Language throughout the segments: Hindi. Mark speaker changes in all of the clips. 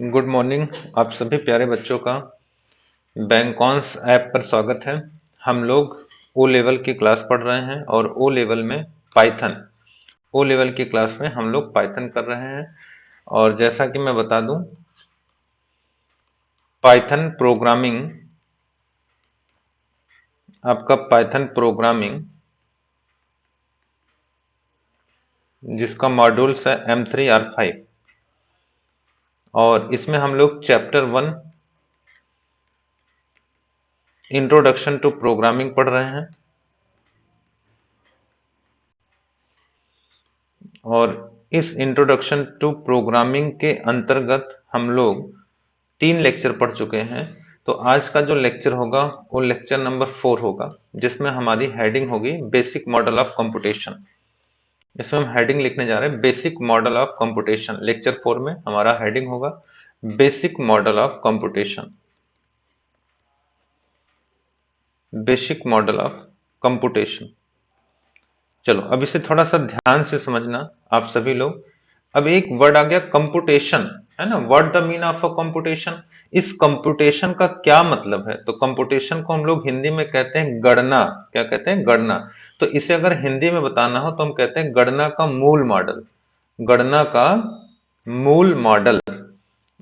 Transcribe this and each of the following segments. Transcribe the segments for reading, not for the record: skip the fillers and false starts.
Speaker 1: Good morning. आप सभी प्यारे बच्चों का बैंकॉन्स ऐप पर स्वागत है। हम लोग ओ लेवल की क्लास पढ़ रहे हैं और ओ लेवल में पाइथन ओ लेवल की क्लास में हम लोग पाइथन कर रहे हैं। और जैसा कि मैं बता दूं, पाइथन प्रोग्रामिंग, आपका पाइथन प्रोग्रामिंग जिसका मॉड्यूल्स है M3R5, और इसमें हम लोग चैप्टर 1 इंट्रोडक्शन टू प्रोग्रामिंग पढ़ रहे हैं। और इस इंट्रोडक्शन टू प्रोग्रामिंग के अंतर्गत हम लोग 3 लेक्चर पढ़ चुके हैं। तो आज का जो लेक्चर होगा वो लेक्चर नंबर 4 होगा, जिसमें हमारी हेडिंग होगी बेसिक मॉडल ऑफ कंप्यूटेशन। इसमें हम हेडिंग लिखने जा रहे हैं basic model of computation. Lecture 4 में हमारा हेडिंग होगा basic model of computation, basic model of computation. चलो अब इसे थोड़ा सा ध्यान से समझना आप सभी लोग। अब एक वर्ड आ गया कंप्यूटेशन, है ना। What the mean of a computation. इस कंप्यूटेशन का क्या मतलब है? तो कंप्यूटेशन को हम लोग हिंदी में कहते हैं गणना। क्या कहते हैं? गणना। तो इसे अगर हिंदी में बताना हो तो हम कहते हैं गणना का मूल मॉडल। गणना का मूल मॉडल,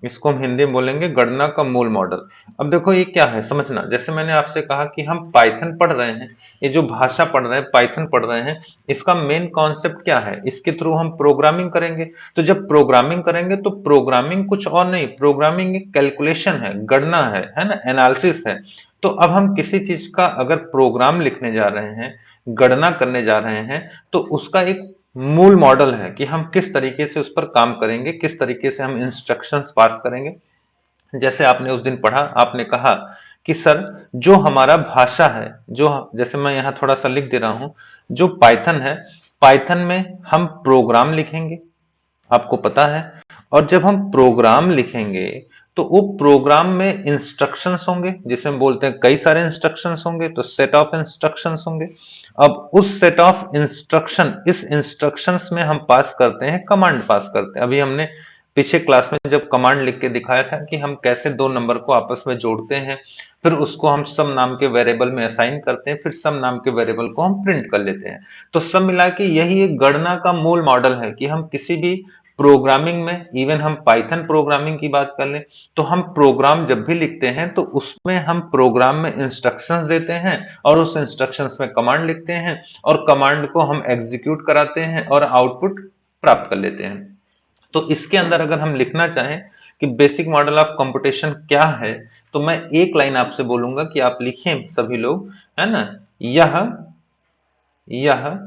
Speaker 1: इसको हम हिंदी में बोलेंगे गणना का मूल मॉडल। अब देखो ये क्या है समझना। जैसे मैंने आपसे कहा कि हम पाइथन पढ़ रहे हैं, ये जो भाषा पढ़ रहे हैं पाइथन पढ़ रहे हैं, इसका मेन कॉन्सेप्ट क्या है? इसके थ्रू हम प्रोग्रामिंग करेंगे। तो जब प्रोग्रामिंग करेंगे तो प्रोग्रामिंग कुछ और नहीं, प्रोग्रामिंग एक कैलकुलेशन है, गणना है ना, एनालिसिस है। तो अब हम किसी चीज का अगर प्रोग्राम लिखने जा रहे हैं, गणना करने जा रहे हैं, तो उसका एक मूल मॉडल है कि हम किस तरीके से उस पर काम करेंगे, किस तरीके से हम इंस्ट्रक्शंस पास करेंगे। जैसे आपने उस दिन पढ़ा, आपने कहा कि सर जो हमारा भाषा है, जो जैसे मैं यहाँ थोड़ा सा लिख दे रहा हूं, जो पाइथन है, पाइथन में हम प्रोग्राम लिखेंगे, आपको पता है। और जब हम प्रोग्राम लिखेंगे तो वो प्रोग्राम में इंस्ट्रक्शंस होंगे, जिसे हम बोलते हैं कई सारे इंस्ट्रक्शंस होंगे, तो सेट ऑफ इंस्ट्रक्शंस होंगे। अब उस सेट ऑफ इंस्ट्रक्शन, इस इंस्ट्रक्शंस में हम पास करते हैं कमांड, पास करते हैं। अभी हमने पीछे क्लास में जब कमांड लिख के दिखाया था कि हम कैसे दो नंबर को आपस में जोड़ते हैं, फिर उसको हम सम नाम के वेरिएबल में असाइन करते हैं, फिर सम नाम के वेरिएबल को हम प्रिंट कर लेते हैं। तो सब मिला के यही एक गणना का मूल मॉडल है कि हम किसी भी प्रोग्रामिंग में, इवन हम पाइथन प्रोग्रामिंग की बात कर लें, तो हम प्रोग्राम जब भी लिखते हैं तो उसमें हम प्रोग्राम में इंस्ट्रक्शंस देते हैं और उस इंस्ट्रक्शंस में कमांड लिखते हैं और कमांड को हम एग्जीक्यूट कराते हैं और आउटपुट प्राप्त कर लेते हैं। तो इसके अंदर अगर हम लिखना चाहें कि बेसिक मॉडल ऑफ कंप्यूटेशन क्या है, तो मैं एक लाइन आपसे बोलूंगा कि आप लिखें सभी लोग, है ना। यह यह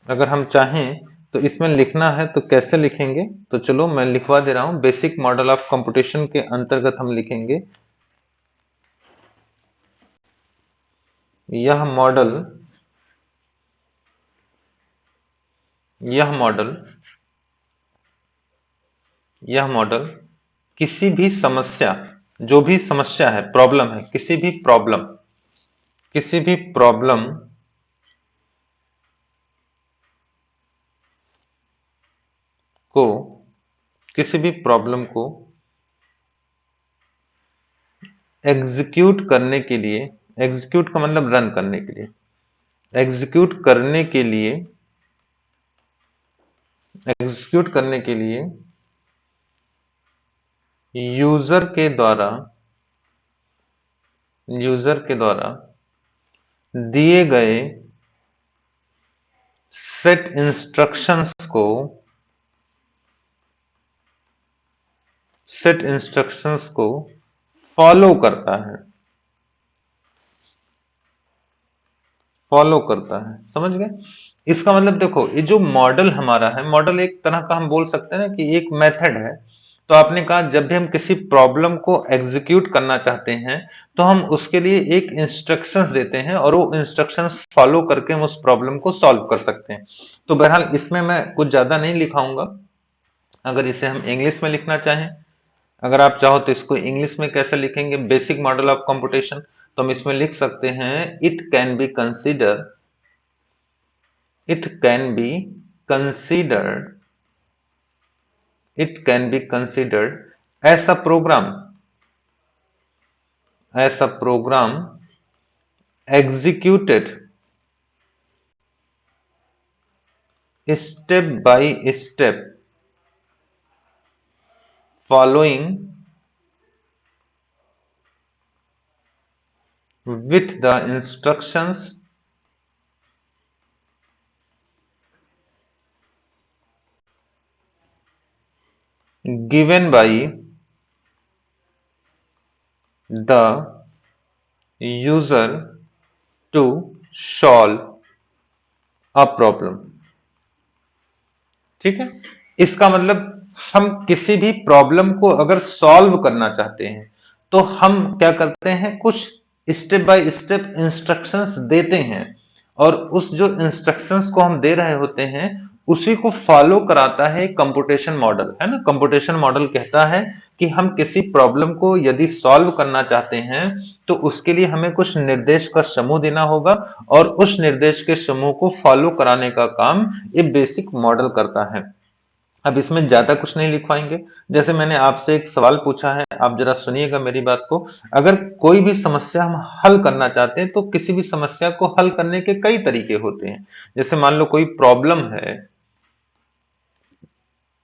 Speaker 1: अगर हम चाहें तो इसमें लिखना है तो कैसे लिखेंगे? तो चलो मैं लिखवा दे रहा हूं। बेसिक मॉडल ऑफ कंप्यूटेशन के अंतर्गत हम लिखेंगे यह मॉडल, यह मॉडल, यह मॉडल किसी भी समस्या, जो भी समस्या है, प्रॉब्लम है, किसी भी प्रॉब्लम, किसी भी प्रॉब्लम को, किसी भी प्रॉब्लम को एग्जीक्यूट करने के लिए, एग्जीक्यूट का मतलब रन करने के लिए, एग्जीक्यूट करने के लिए, एग्जीक्यूट करने के लिए यूजर के द्वारा, यूजर के द्वारा दिए गए सेट इंस्ट्रक्शंस को, सेट इंस्ट्रक्शंस को फॉलो करता है, फॉलो करता है। समझ गए? इसका मतलब देखो, ये जो मॉडल हमारा है, मॉडल एक तरह का हम बोल सकते हैं ना कि एक मेथड है। तो आपने कहा जब भी हम किसी प्रॉब्लम को एग्जीक्यूट करना चाहते हैं तो हम उसके लिए एक इंस्ट्रक्शंस देते हैं और वो इंस्ट्रक्शंस फॉलो करके हम उस प्रॉब्लम को सॉल्व कर सकते हैं। तो बहरहाल इसमें मैं कुछ ज्यादा नहीं लिखाऊंगा। अगर इसे हम इंग्लिश में लिखना चाहें, अगर आप चाहो तो इसको इंग्लिश में कैसे लिखेंगे बेसिक मॉडल ऑफ कंप्यूटेशन, तो हम इसमें लिख सकते हैं it can be consider, it can be considered as a program executed step by step following with the instructions given by the user to solve a problem। ठीक है, इसका मतलब हम किसी भी प्रॉब्लम को अगर सॉल्व करना चाहते हैं तो हम क्या करते हैं, कुछ स्टेप बाय स्टेप इंस्ट्रक्शंस देते हैं और उस जो इंस्ट्रक्शंस को हम दे रहे होते हैं उसी को फॉलो कराता है कंप्यूटेशन मॉडल, है ना। कंप्यूटेशन मॉडल कहता है कि हम किसी प्रॉब्लम को यदि सॉल्व करना चाहते हैं तो उसके लिए हमें कुछ निर्देश का समूह देना होगा और उस निर्देश के समूह को फॉलो कराने का काम ये बेसिक मॉडल करता है। अब इसमें ज्यादा कुछ नहीं लिखवाएंगे। जैसे मैंने आपसे एक सवाल पूछा है, आप जरा सुनिएगा मेरी बात को। अगर कोई भी समस्या हम हल करना चाहते हैं तो किसी भी समस्या को हल करने के कई तरीके होते हैं। जैसे मान लो कोई प्रॉब्लम है,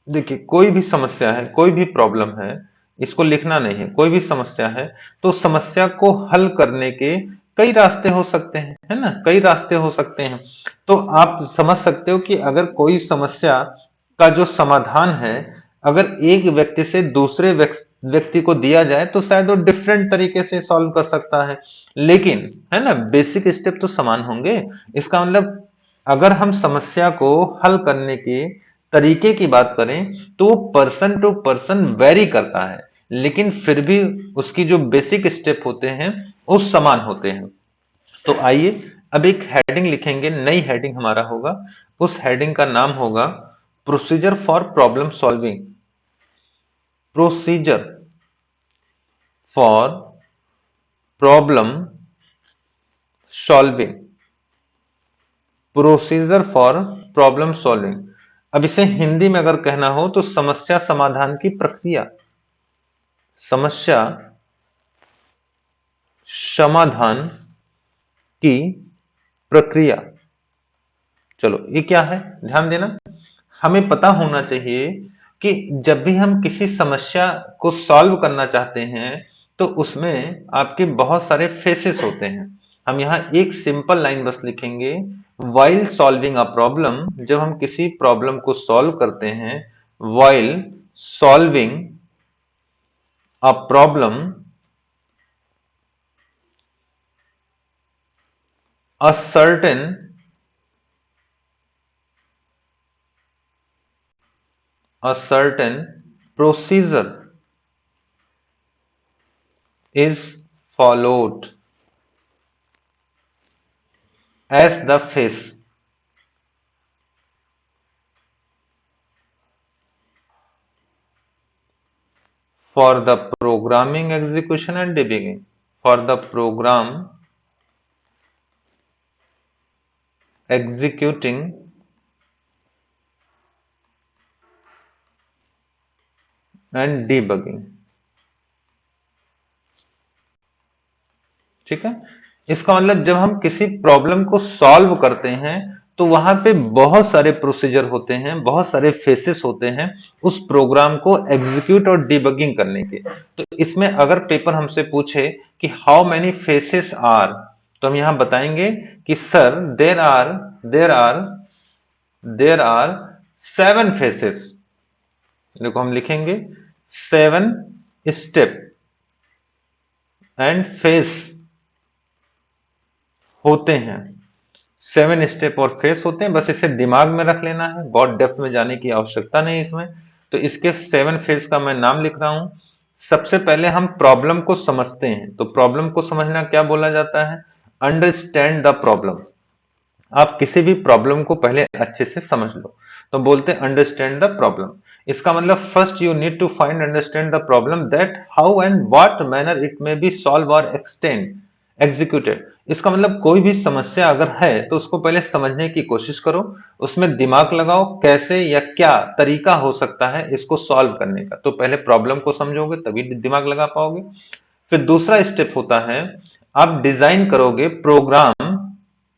Speaker 1: देखिए कोई भी समस्या है, कोई भी प्रॉब्लम है, इसको लिखना नहीं है, कोई भी समस्या है तो समस्या को हल करने के कई रास्ते हो सकते हैं, है ना, कई रास्ते हो सकते हैं। तो आप समझ सकते हो कि अगर कोई समस्या का जो समाधान है अगर एक व्यक्ति से दूसरे व्यक्ति को दिया जाए तो शायद वो डिफरेंट तरीके से सॉल्व कर सकता है, लेकिन है ना बेसिक स्टेप तो समान होंगे। इसका मतलब अगर हम समस्या को हल करने के तरीके की बात करें तो वो पर्सन टू पर्सन वेरी करता है, लेकिन फिर भी उसकी जो बेसिक स्टेप होते हैं वो समान होते हैं। तो आइए अब एक हेडिंग लिखेंगे, नई हेडिंग हमारा होगा, उस हेडिंग का नाम होगा procedure for problem solving. Procedure for problem solving, procedure for problem solving. अब इसे हिंदी में अगर कहना हो तो समस्या समाधान की प्रक्रिया, समस्या समाधान की प्रक्रिया। चलो ये क्या है, ध्यान देना। हमें पता होना चाहिए कि जब भी हम किसी समस्या को सॉल्व करना चाहते हैं तो उसमें आपके बहुत सारे फेसेस होते हैं। हम यहाँ एक सिंपल लाइन बस लिखेंगे, वाइल सॉल्विंग अ प्रॉब्लम, जब हम किसी प्रॉब्लम को सॉल्व करते हैं, while solving a problem, a certain procedure is followed as the phase for the programming execution and debugging, for the program executing and debugging। ठीक है, इसका मतलब जब हम किसी प्रॉब्लम को सॉल्व करते हैं तो वहां पे बहुत सारे प्रोसीजर होते हैं, बहुत सारे फेसेस होते हैं उस प्रोग्राम को एग्जीक्यूट और डिबगिंग करने के। तो इसमें अगर पेपर हमसे पूछे कि हाउ मेनी फेसेस आर, तो हम यहां बताएंगे कि सर देर आर 7 फेसेस। देखो हम लिखेंगे 7 स्टेप एंड फेस होते हैं, 7 स्टेप और फेस होते हैं, बस इसे दिमाग में रख लेना है, बहुत डेप्थ में जाने की आवश्यकता नहीं इसमें। तो इसके 7 फेस का मैं नाम लिख रहा हूं। सबसे पहले हम प्रॉब्लम को समझते हैं, तो प्रॉब्लम को समझना क्या बोला जाता है, अंडरस्टैंड द प्रॉब्लम। आप किसी भी प्रॉब्लम को पहले अच्छे से समझ लो तो बोलते हैं अंडरस्टैंड द प्रॉब्लम। इसका मतलब first you need to find understand the problem, that how and what manner it may be solve और एग्जीक्यूटेड। इसका मतलब कोई भी समस्या अगर है तो उसको पहले समझने की कोशिश करो, उसमें दिमाग लगाओ कैसे या क्या तरीका हो सकता है इसको सॉल्व करने का। तो पहले प्रॉब्लम को समझोगे तभी दिमाग लगा पाओगे। फिर दूसरा स्टेप होता है, आप डिजाइन करोगे प्रोग्राम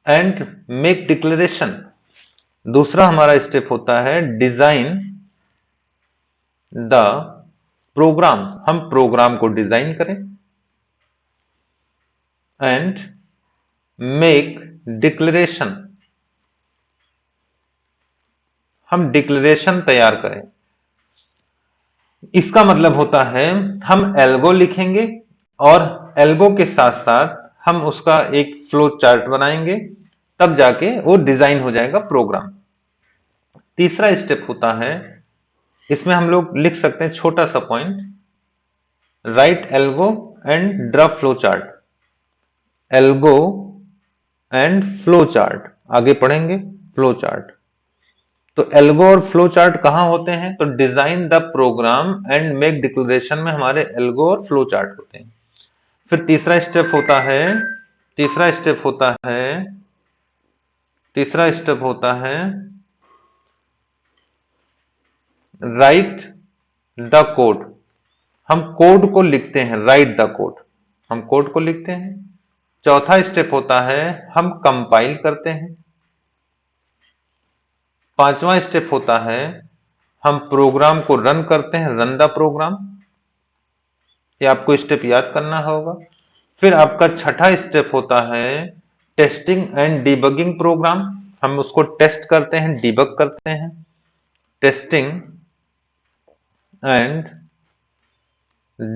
Speaker 1: एंड मेक डिक्लेरेशन। दूसरा हमारा स्टेप होता है डिजाइन द प्रोग्राम, हम प्रोग्राम को डिजाइन करें, एंड मेक डिक्लेरेशन, हम डिक्लेरेशन तैयार करें। इसका मतलब होता है हम एल्गो लिखेंगे और एल्गो के साथ साथ हम उसका एक फ्लो चार्ट बनाएंगे, तब जाके वो डिजाइन हो जाएगा प्रोग्राम। तीसरा स्टेप होता है, इसमें हम लोग लिख सकते हैं छोटा सा point, right algo and draw flow chart. Algo and flow chart आगे पढ़ेंगे, फ्लो चार्ट। तो एल्गो और फ्लो चार्ट कहां होते हैं, तो design the program and make declaration में हमारे एल्गो और फ्लो चार्ट होते हैं। फिर तीसरा स्टेप होता है, तीसरा स्टेप होता है, तीसरा स्टेप होता है राइट द कोड। हम कोड को लिखते हैं, राइट द कोड, हम कोड को लिखते हैं। चौथा स्टेप होता है हम कंपाइल करते हैं। पांचवा स्टेप होता है हम प्रोग्राम को रन करते हैं, रन द प्रोग्राम। ये आपको स्टेप याद करना होगा। फिर आपका छठा स्टेप होता है टेस्टिंग एंड डिबगिंग प्रोग्राम, हम उसको टेस्ट करते हैं, डिबग करते हैं। Testing and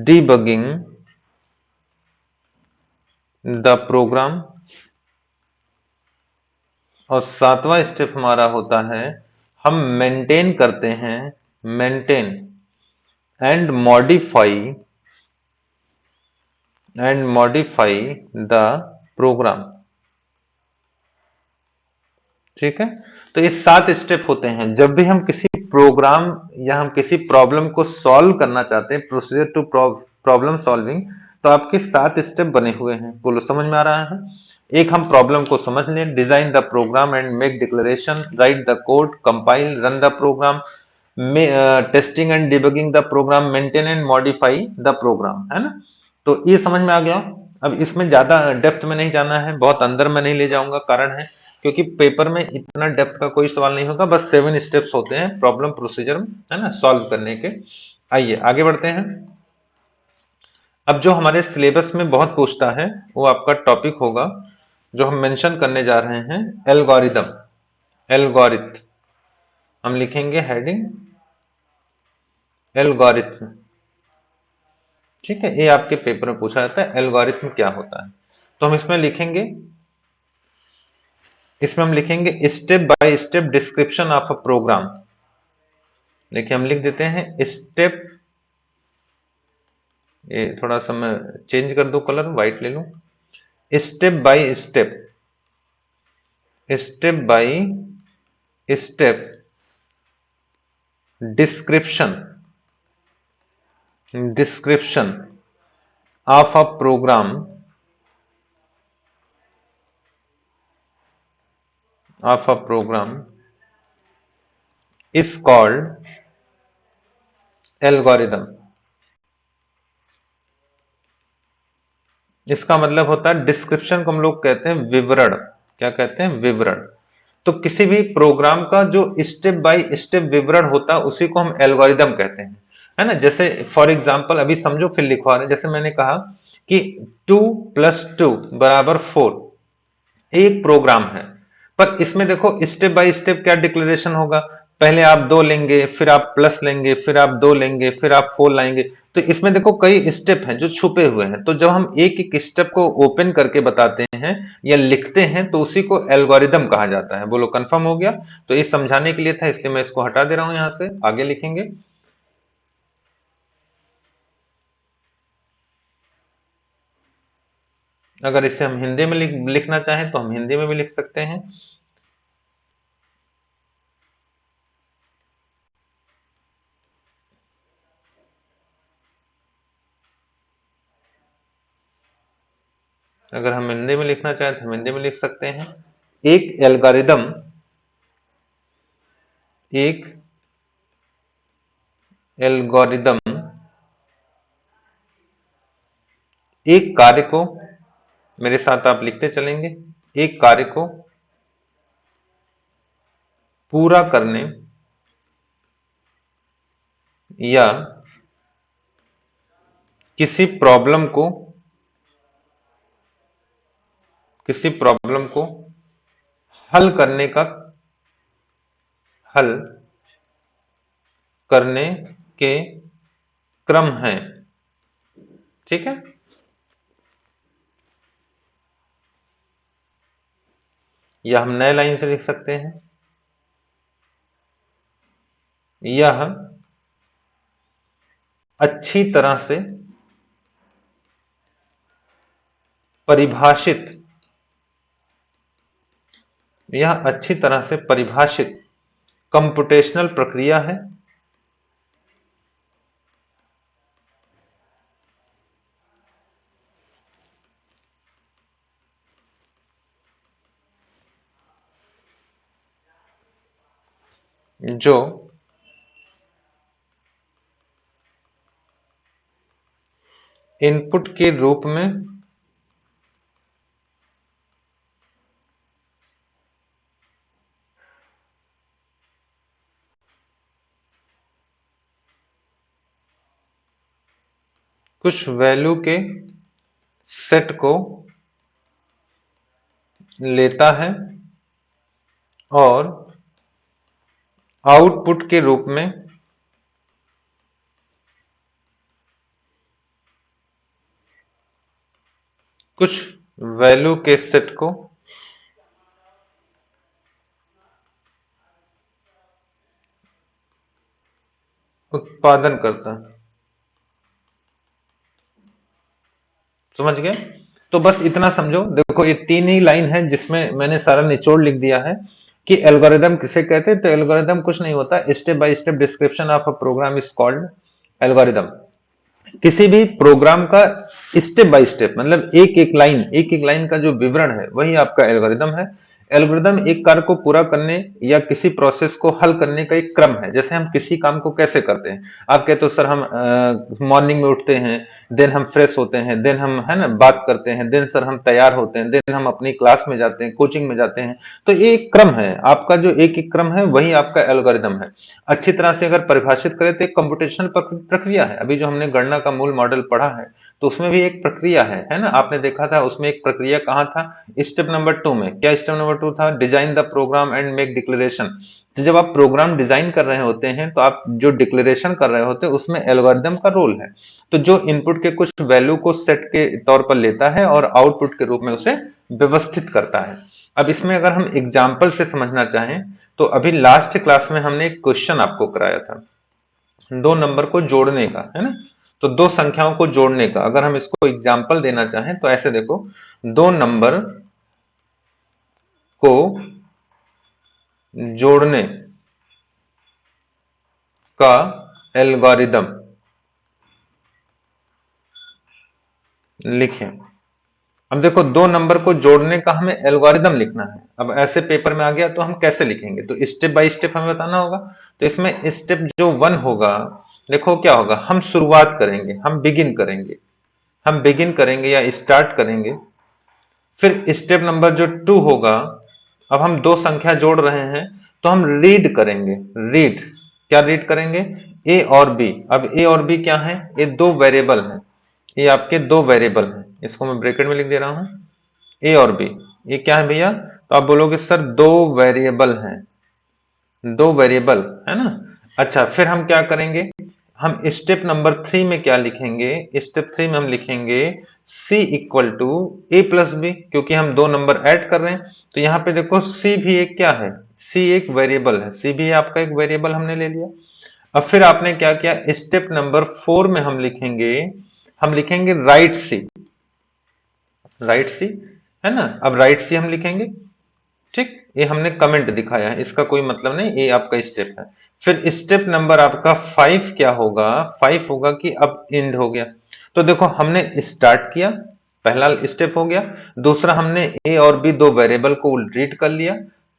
Speaker 1: debugging the program. और सातवां स्टेप हमारा होता है हम मेंटेन करते हैं, maintain and modify the program. ठीक है, तो ये 7 स्टेप होते हैं। जब भी हम किसी प्रोग्राम या हम किसी प्रॉब्लम को सॉल्व करना चाहते हैं, प्रोसीजर टू प्रॉब्लम सॉल्विंग, तो आपके 7 स्टेप बने हुए हैं। बोलो समझ में आ रहा है? एक हम प्रॉब्लम को समझ लें, design the program and make declaration, write the code, compile, run the program, testing and debugging the program, maintain and modify the program, है ना? तो ये समझ में आ गया। अब इसमें ज्यादा डेप्थ में नहीं जाना है, बहुत अंदर में नहीं ले जाऊंगा, कारण है क्योंकि पेपर में इतना डेप्थ का कोई सवाल नहीं होगा, बस 7 स्टेप्स होते हैं प्रॉब्लम प्रोसीजर में, है ना, सॉल्व करने के। आइए आगे बढ़ते हैं। अब जो हमारे सिलेबस में बहुत पूछता है वो आपका टॉपिक होगा जो हम मेंशन करने जा रहे हैं, एल्गोरिदम। एल्गोरिथम हम लिखेंगे हेडिंग एल्गोरिथम। ठीक है, ये आपके पेपर में पूछा जाता है एल्गोरिथम क्या होता है। तो हम इसमें लिखेंगे, इसमें हम लिखेंगे step by step description of a program. देखिए हम लिख देते हैं स्टेप, ये थोड़ा सा मैं चेंज कर दूं, कलर व्हाइट ले लूं। Step by step, step by step description, description of a program, of a program is called algorithm. इसका मतलब होता है डिस्क्रिप्शन को हम लोग कहते हैं विवरण। क्या कहते हैं? विवरण। तो किसी भी प्रोग्राम का जो स्टेप बाय स्टेप विवरण होता है उसी को हम एल्गोरिदम कहते हैं, है ना। जैसे फॉर एग्जांपल अभी समझो, फिर लिखवा रहे, जैसे मैंने कहा कि 2+2=4, एक प्रोग्राम है, पर इसमें देखो स्टेप बाय स्टेप क्या डिक्लेरेशन होगा। पहले आप 2 लेंगे, फिर आप प्लस लेंगे, फिर आप 2 लेंगे, फिर आप 4 लाएंगे। तो इसमें देखो कई स्टेप हैं जो छुपे हुए हैं, तो जब हम एक एक स्टेप को ओपन करके बताते हैं या लिखते हैं तो उसी को एल्गोरिदम कहा जाता है। बोलो कंफर्म हो गया? तो ये समझाने के लिए था, इसलिए मैं इसको हटा दे रहा हूं, यहां से आगे लिखेंगे। अगर इसे हम हिंदी में लिखना चाहें तो हम हिंदी में भी लिख सकते हैं। अगर हम हिंदी में लिखना चाहें तो हम हिंदी में लिख सकते हैं। एक एल्गोरिदम एक एल्गोरिदम एक कार्य को, मेरे साथ आप लिखते चलेंगे, एक कार्य को पूरा करने या किसी प्रॉब्लम को हल करने का हल करने के क्रम है। ठीक है, या हम नए लाइन से लिख सकते हैं, यह अच्छी तरह से परिभाषित यह अच्छी तरह से परिभाषित कंप्यूटेशनल प्रक्रिया है जो इनपुट के रूप में कुछ वैल्यू के सेट को लेता है और आउटपुट के रूप में कुछ वैल्यू के सेट को उत्पादन करता है। समझ गए? तो बस इतना समझो। देखो ये तीन ही लाइन है जिसमें मैंने सारा निचोड़ लिख दिया है कि एल्गोरिदम किसे कहते हैं। तो एल्गोरिदम कुछ नहीं होता, step by step description of a program is called algorithm. किसी भी प्रोग्राम का स्टेप बाय स्टेप मतलब एक एक लाइन का जो विवरण है वही आपका एल्गोरिदम है। एल्गोरिदम एक कार्य को पूरा करने या किसी प्रोसेस को हल करने का एक क्रम है। जैसे हम किसी काम को कैसे करते हैं, आप कहते हो सर हम मॉर्निंग में उठते हैं, देन हम फ्रेश होते हैं, देन हम है ना बात करते हैं, देन सर हम तैयार होते हैं, देन हम अपनी क्लास में जाते हैं, कोचिंग में जाते हैं। तो ये एक क्रम है, आपका जो एक एक क्रम है वही आपका एल्गोरिदम है। अच्छी तरह से अगर परिभाषित करें तो एक कंप्यूटेशनल प्रक्रिया है। अभी जो हमने गणना का मूल मॉडल पढ़ा है तो उसमें भी एक प्रक्रिया है ना। आपने देखा था उसमें एक प्रक्रिया कहाँ था, स्टेप नंबर 2 में। क्या स्टेप नंबर 2 था? Design the program and make declaration. तो जब आप प्रोग्राम डिजाइन कर रहे होते हैं तो आप जो डिक्लेरेशन कर रहे होते हैं उसमें एल्गोरिदम का रोल है। तो जो इनपुट के कुछ वैल्यू को सेट के तौर पर लेता है और आउटपुट के रूप में उसे व्यवस्थित करता है। अब इसमें अगर हम एग्जाम्पल से समझना चाहें तो अभी लास्ट क्लास में हमने एक क्वेश्चन आपको कराया था दो नंबर को जोड़ने का, है ना। तो दो संख्याओं को जोड़ने का अगर हम इसको एग्जाम्पल देना चाहें तो ऐसे देखो, दो नंबर को जोड़ने का एल्गोरिदम लिखें। अब देखो दो नंबर को जोड़ने का हमें एल्गोरिदम लिखना है। अब ऐसे पेपर में आ गया तो हम कैसे लिखेंगे, तो स्टेप बाय स्टेप हमें बताना होगा। तो इसमें स्टेप जो 1 होगा, देखो क्या होगा, हम शुरुआत करेंगे, हम बिगिन करेंगे या स्टार्ट करेंगे। फिर स्टेप नंबर जो 2 होगा, अब हम दो संख्या जोड़ रहे हैं तो हम रीड करेंगे। रीड, क्या रीड करेंगे? ए और बी। अब ए और बी क्या है? ये दो वेरिएबल हैं, ये आपके दो वेरिएबल हैं। इसको मैं ब्रैकेट में लिख दे रहा हूं, ए और बी। ये क्या है भैया? तो आप बोलोगे सर दो वेरिएबल हैं, दो वेरिएबल है ना। अच्छा, फिर हम क्या करेंगे, हम स्टेप नंबर 3 में क्या लिखेंगे? स्टेप 3 में हम लिखेंगे c equal to a plus b, क्योंकि हम दो नंबर ऐड कर रहे हैं। तो यहां पे देखो c भी एक क्या है, c एक वेरिएबल है, c भी आपका एक वेरिएबल हमने ले लिया। अब फिर आपने क्या किया, स्टेप नंबर 4 में हम लिखेंगे राइट सी, राइट सी है ना। अब राइट सी हम लिखेंगे, ठीक। ये हमने कमेंट दिखाया है, इसका कोई मतलब नहीं, ये आपका स्टेप है। फिर स्टेप नंबर आपका 5 क्या होगा? 5 होगा कि अब एंड हो गया। तो देखो हमने स्टार्ट किया पहला स्टेप हो गया। दूसरा, हमने ए और बी दो वेरिएबल को रीड कर लिया।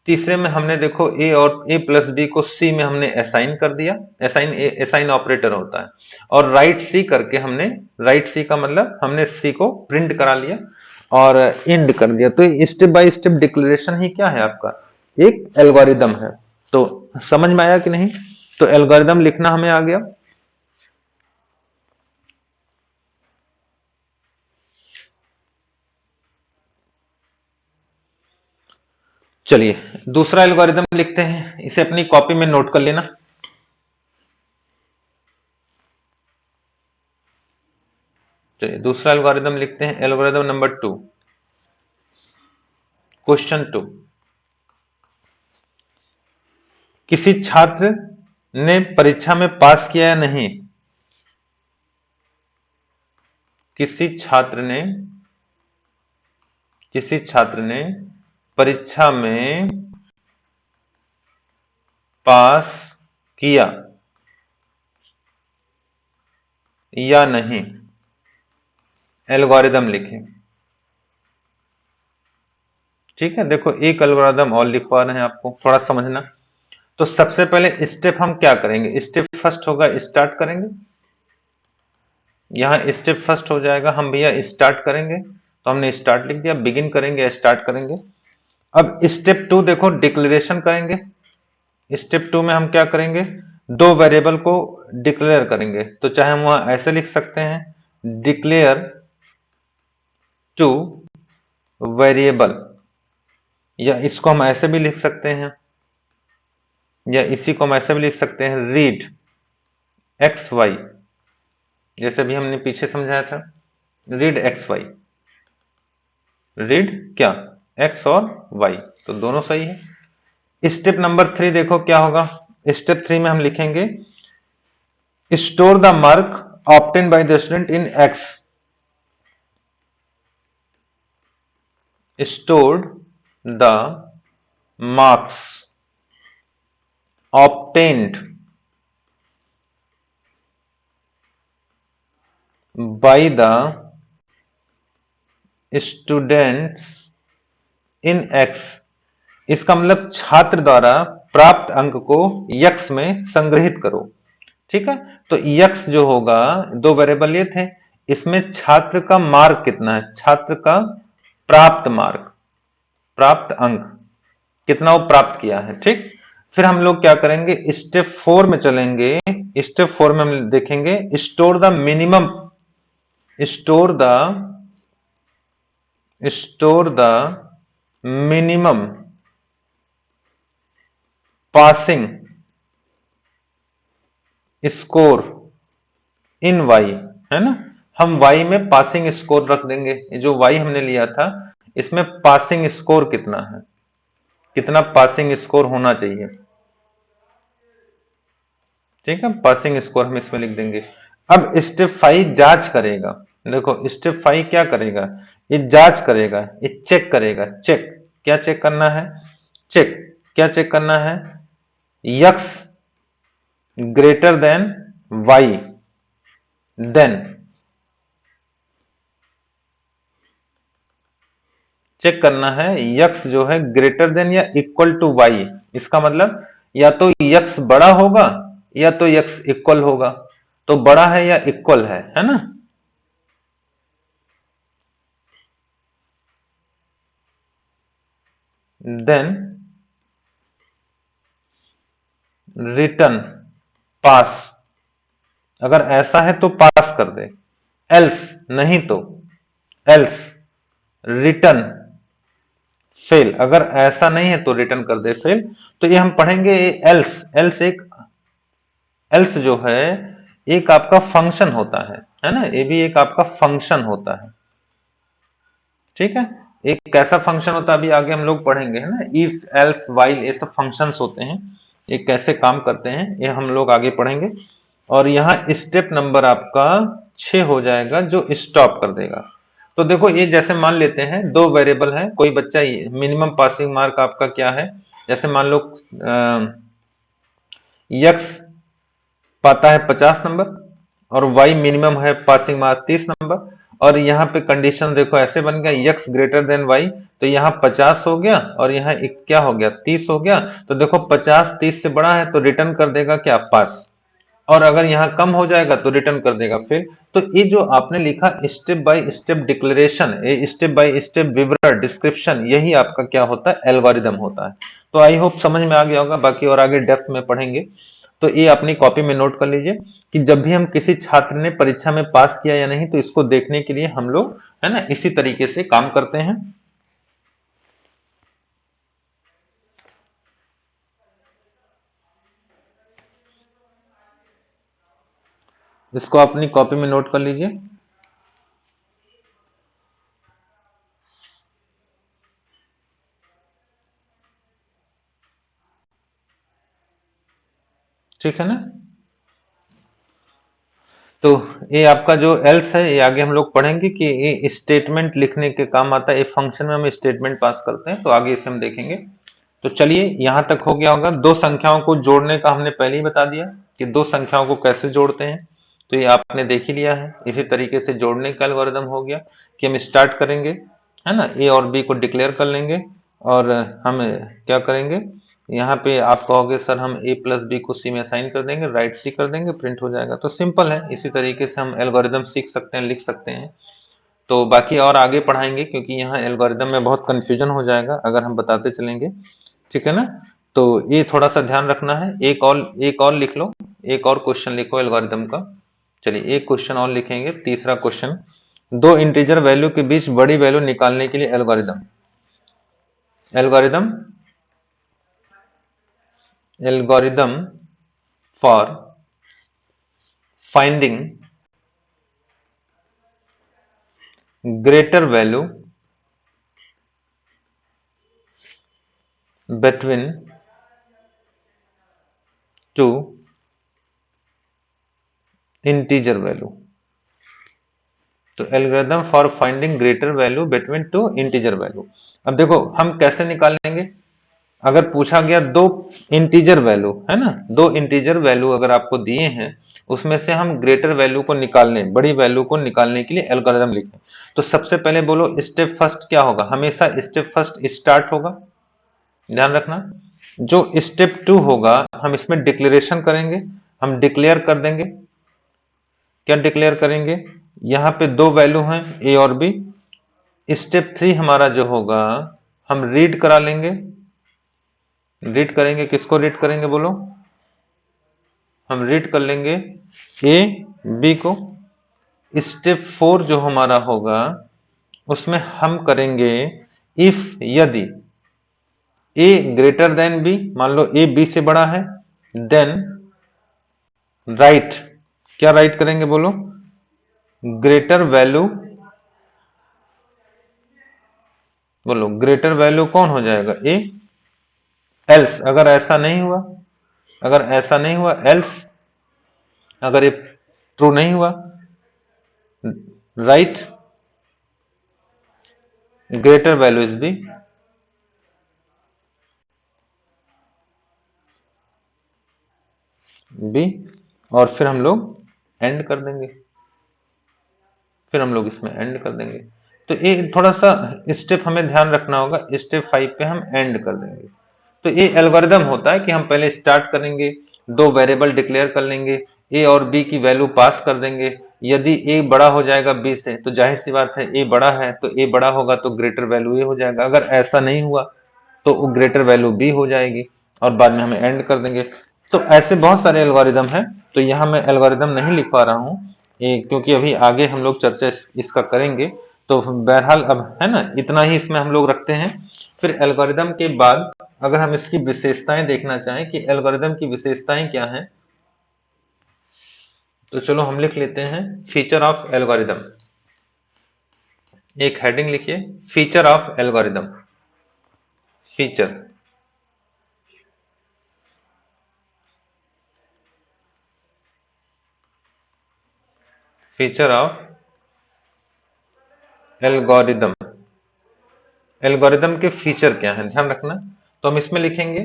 Speaker 1: तीसरे में हमने देखो ए और ए प्लस बी को सी में हमने असाइन कर दिया, असाइन ऑपरेटर होता है, और राइट सी करके हमने, राइट सी का मतलब हमने सी को प्रिंट करा लिया और एंड कर दिया। तो स्टेप बाय स्टेप डिक्लेरेशन ही क्या है आपका, एक एल्गोरिदम है। तो समझ में आया कि नहीं? तो एल्गोरिदम लिखना हमें आ गया। चलिए दूसरा एल्गोरिदम लिखते हैं, इसे अपनी कॉपी में नोट कर लेना। चलिए दूसरा एल्गोरिदम लिखते हैं, एल्गोरिदम नंबर 2। क्वेश्चन 2, किसी छात्र ने परीक्षा में पास किया या नहीं? किसी छात्र ने परीक्षा में पास किया या नहीं, एल्गोरिदम लिखें। ठीक है, देखो एक एल्गोरिदम और लिखवा रहे हैं आपको, थोड़ा समझना। तो सबसे पहले स्टेप हम क्या करेंगे, स्टेप फर्स्ट होगा स्टार्ट करेंगे। यहां स्टेप फर्स्ट हो जाएगा, हम भैया स्टार्ट करेंगे, तो हमने स्टार्ट लिख दिया, बिगिन करेंगे या स्टार्ट करेंगे। अब स्टेप 2 देखो, डिक्लेरेशन करेंगे। स्टेप 2 में हम क्या करेंगे, दो वेरिएबल को डिक्लेयर करेंगे। तो चाहे हम वहां ऐसे लिख सकते हैं, डिक्लेयर टू वेरिएबल, या इसको हम ऐसे भी लिख सकते हैं, या इसी को हम ऐसे भी लिख सकते हैं, रीड एक्स वाई, जैसे भी हमने पीछे समझाया था, रीड एक्स वाई, रीड क्या, एक्स और वाई, तो दोनों सही है। स्टेप नंबर 3 देखो क्या होगा, स्टेप 3 में हम लिखेंगे store the mark obtain by the student in x, stored the marks obtained by the students in x. इसका मतलब छात्र द्वारा प्राप्त अंक को यक्स में संग्रहित करो। ठीक है, तो यक्स जो होगा, दो वेरिएबल ये थे, इसमें छात्र का मार्क कितना है, छात्र का प्राप्त मार्क, प्राप्त अंक कितना वो प्राप्त किया है। ठीक, फिर हम लोग क्या करेंगे, स्टेप 4 में चलेंगे। स्टेप 4 में हम देखेंगे store the minimum, store the minimum passing score in y, है ना। हम वाई में पासिंग स्कोर रख देंगे, जो वाई हमने लिया था इसमें पासिंग स्कोर कितना है, कितना पासिंग स्कोर होना चाहिए। ठीक है, पासिंग स्कोर हम इसमें लिख देंगे। अब स्टेप 5 जांच करेगा। देखो स्टेप 5 क्या करेगा, ये जांच करेगा, ये चेक करेगा। चेक क्या चेक करना है, चेक क्या चेक करना है, x greater than y, then check करना है यक्स जो है ग्रेटर देन या इक्वल टू वाई। इसका मतलब या तो यक्स बड़ा होगा या तो यक्स इक्वल होगा, तो बड़ा है या इक्वल है ना। देन रिटर्न पास, अगर ऐसा है तो पास कर दे, एल्स नहीं तो एल्स रिटर्न फेल, अगर ऐसा नहीं है तो रिटर्न कर दे फेल। तो ये हम पढ़ेंगे एल्स, एल्स एक, एल्स जो है एक आपका फंक्शन होता है ना, ये भी एक आपका फंक्शन होता है। ठीक है, एक कैसा फंक्शन होता है अभी आगे हम लोग पढ़ेंगे, है ना। इफ एल्स वाइल ये सब फंक्शंस होते हैं, ये कैसे काम करते हैं ये हम लोग आगे पढ़ेंगे। और यहाँ स्टेप नंबर आपका 6 हो जाएगा जो स्टॉप कर देगा। तो देखो ये जैसे मान लेते हैं दो वेरिएबल है, कोई बच्चा मिनिमम पासिंग मार्क आपका क्या है, जैसे मान लो यक्स पाता है 50 नंबर और वाई मिनिमम है पासिंग मार्क 30 नंबर, और यहाँ पे कंडीशन देखो ऐसे बन गया x ग्रेटर देन y, तो यहाँ 50 हो गया और यहाँ एक क्या हो गया 30 हो गया। तो देखो 50 30 से बड़ा है तो रिटर्न कर देगा क्या पास, और अगर यहाँ कम हो जाएगा तो रिटर्न कर देगा फेल। तो ये जो आपने लिखा स्टेप बाय स्टेप डिक्लेरेशन, ये स्टेप बाय स्टेप विवरण डिस्क्रिप्शन, यही आपका क्या होता है एल्गोरिदम होता है। तो आई होप समझ में आ गया होगा, बाकी और आगे डेप्थ में पढ़ेंगे। तो ये अपनी कॉपी में नोट कर लीजिए कि जब भी हम किसी छात्र ने परीक्षा में पास किया या नहीं, तो इसको देखने के लिए हम लोग है ना इसी तरीके से काम करते हैं। इसको अपनी कॉपी में नोट कर लीजिए। ठीक है ना। तो ये आपका जो एल्स है, ये आगे हम लोग पढ़ेंगे कि ये स्टेटमेंट लिखने के काम आता है। ये फंक्शन में हम स्टेटमेंट पास करते हैं, तो आगे इसे हम देखेंगे। तो चलिए यहां तक हो गया होगा। दो संख्याओं को जोड़ने का हमने पहले ही बता दिया कि दो संख्याओं को कैसे जोड़ते हैं, तो ये आपने देख ही लिया है। इसी तरीके से जोड़ने का एल्गोरिदम हो गया कि हम स्टार्ट करेंगे, है ना, ए और बी को डिक्लेयर कर लेंगे और हम क्या करेंगे, यहाँ पे आप कहोगे सर हम ए प्लस बी को सी में असाइन कर देंगे, राइट सी कर देंगे, प्रिंट हो जाएगा। तो सिंपल है, इसी तरीके से हम एल्गोरिदम सीख सकते हैं, लिख सकते हैं। तो बाकी और आगे पढ़ाएंगे, क्योंकि यहाँ एल्गोरिदम में बहुत कंफ्यूजन हो जाएगा अगर हम बताते चलेंगे। ठीक है ना। तो ये थोड़ा सा ध्यान रखना है। एक और लिख लो, एक और क्वेश्चन लिखो एल्गोरिदम का। चलिए एक क्वेश्चन और लिखेंगे, तीसरा क्वेश्चन। दो इंटीजर वैल्यू के बीच बड़ी वैल्यू निकालने के लिए algorithm algorithm algorithm for finding greater value between two integer value। तो algorithm for finding greater value between two integer value. अब देखो हम कैसे निकालेंगे। अगर पूछा गया दो इंटीजर वैल्यू, है ना, दो इंटीजर वैल्यू अगर आपको दिए हैं, उसमें से हम ग्रेटर वैल्यू को निकालने, बड़ी वैल्यू को निकालने के लिए एल्गोरिदम लिखें, तो सबसे पहले बोलो स्टेप फर्स्ट क्या होगा। हमेशा स्टेप फर्स्ट स्टार्ट होगा, ध्यान रखना। जो स्टेप टू होगा हम इसमें डिक्लेरेशन करेंगे, हम डिक्लेयर कर देंगे। क्या डिक्लेयर करेंगे, यहां पे दो वैल्यू हैं ए और बी। स्टेप थ्री हमारा जो होगा हम रीड करा लेंगे। रीड करेंगे, किसको रीड करेंगे बोलो, हम रीड कर लेंगे ए बी को। स्टेप फोर जो हमारा होगा उसमें हम करेंगे इफ यदि ए ग्रेटर देन बी, मान लो ए बी से बड़ा है, देन राइट, क्या राइट करेंगे बोलो, ग्रेटर वैल्यू, बोलो ग्रेटर वैल्यू कौन हो जाएगा ए। एल्स अगर ऐसा नहीं हुआ, अगर ऐसा नहीं हुआ एल्स, अगर ये ट्रू नहीं हुआ, right greater value is b. B, और फिर हम लोग एंड कर देंगे, फिर हम लोग इसमें एंड कर देंगे। तो ये थोड़ा सा स्टेप हमें ध्यान रखना होगा, स्टेप 5 पे हम एंड कर देंगे। तो ये एल्गोरिदम होता है कि हम पहले स्टार्ट करेंगे, दो वेरिएबल डिक्लेयर कर लेंगे, ए और बी की वैल्यू पास कर देंगे। यदि ए बड़ा हो जाएगा बी से, तो जाहिर सी बात है ए बड़ा है, तो ए बड़ा होगा तो ग्रेटर वैल्यू ए हो जाएगा। अगर ऐसा नहीं हुआ तो वो ग्रेटर वैल्यू बी हो जाएगी, और बाद में हमें एंड कर देंगे। तो ऐसे बहुत सारे एल्गोरिदम है, तो यहाँ मैं एल्गोरिदम नहीं लिखवा रहा हूँ ये, क्योंकि अभी आगे हम लोग चर्चा इसका करेंगे। तो बहरहाल अब है ना, इतना ही इसमें हम लोग रखते हैं। फिर एल्गोरिदम के बाद अगर हम इसकी विशेषताएं देखना चाहें कि एल्गोरिदम की विशेषताएं क्या हैं, तो चलो हम लिख लेते हैं फीचर ऑफ एल्गोरिदम। एक हेडिंग लिखिए, feature of algorithm. Feature, feature of algorithm. Algorithm के फीचर क्या हैं, ध्यान रखना। तो हम इसमें लिखेंगे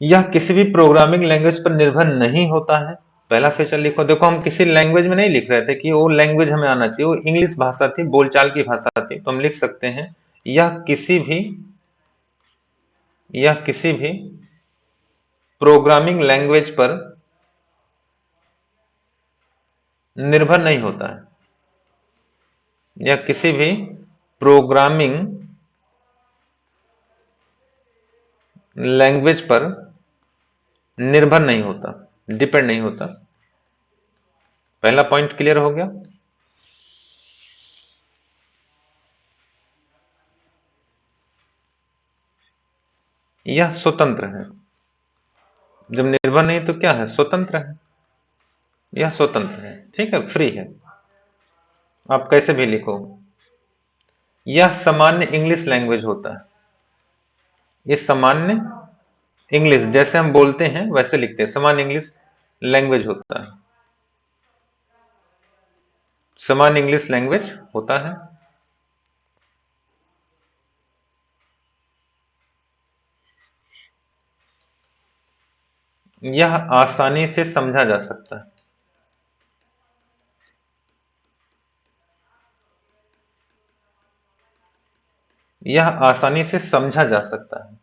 Speaker 1: यह किसी भी प्रोग्रामिंग लैंग्वेज पर निर्भर नहीं होता है, पहला फीचर लिखो। देखो हम किसी लैंग्वेज में नहीं लिख रहे थे कि वो लैंग्वेज हमें आना चाहिए, वो इंग्लिश भाषा थी, बोलचाल की भाषा थी, तो हम लिख सकते हैं यह किसी भी प्रोग्रामिंग लैंग्वेज पर निर्भर नहीं होता है। यह किसी भी प्रोग्रामिंग लैंग्वेज पर निर्भर नहीं होता, डिपेंड नहीं होता। पहला पॉइंट क्लियर हो गया। यह स्वतंत्र है। जब निर्भर नहीं तो क्या है? स्वतंत्र है। यह स्वतंत्र है, ठीक है, फ्री है। आप कैसे भी लिखो। यह सामान्य इंग्लिश लैंग्वेज होता है। ये सामान्य इंग्लिश जैसे हम बोलते हैं वैसे लिखते हैं, सामान्य इंग्लिश लैंग्वेज होता है। सामान्य इंग्लिश लैंग्वेज होता है। यह आसानी से समझा जा सकता है। यह आसानी से समझा जा सकता है।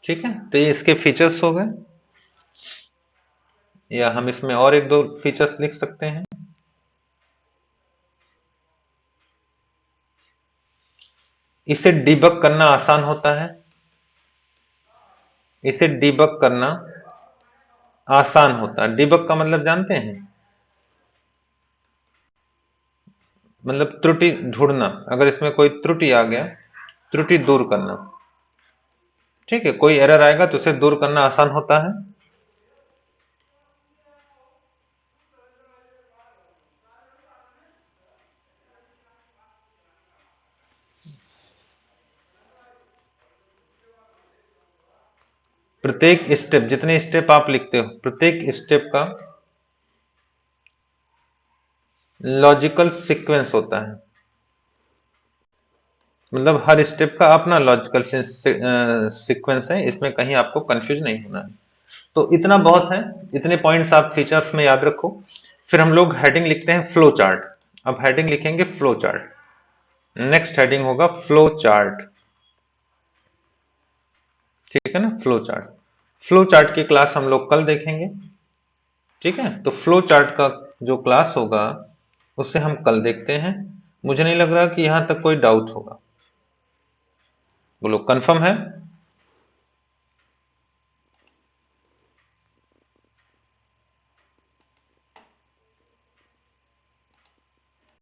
Speaker 1: ठीक है, तो ये इसके फीचर्स हो गए। या हम इसमें और एक दो फीचर्स लिख सकते हैं। इसे डिबग करना आसान होता है। इसे डिबग करना आसान होता है। डिबग का मतलब जानते हैं? मतलब त्रुटि ढूंढना। अगर इसमें कोई त्रुटि आ गया, त्रुटि दूर करना। ठीक है, कोई एरर आएगा तो उसे दूर करना आसान होता है। प्रत्येक स्टेप, जितने स्टेप आप लिखते हो, प्रत्येक स्टेप का लॉजिकल सीक्वेंस होता है। मतलब हर स्टेप का अपना लॉजिकल सीक्वेंस है, इसमें कहीं आपको कंफ्यूज नहीं होना है। तो इतना बहुत है, इतने पॉइंट्स आप फीचर्स में याद रखो। फिर हम लोग हेडिंग लिखते हैं फ्लो चार्ट। अब हेडिंग लिखेंगे फ्लो चार्ट। नेक्स्ट हेडिंग होगा फ्लो चार्ट। ठीक है ना, फ्लो चार्ट। फ्लो चार्ट की क्लास हम लोग कल देखेंगे। ठीक है, तो फ्लो चार्ट का जो क्लास होगा उससे हम कल देखते हैं। मुझे नहीं लग रहा कि यहां तक कोई डाउट होगा। बोलो कंफर्म है?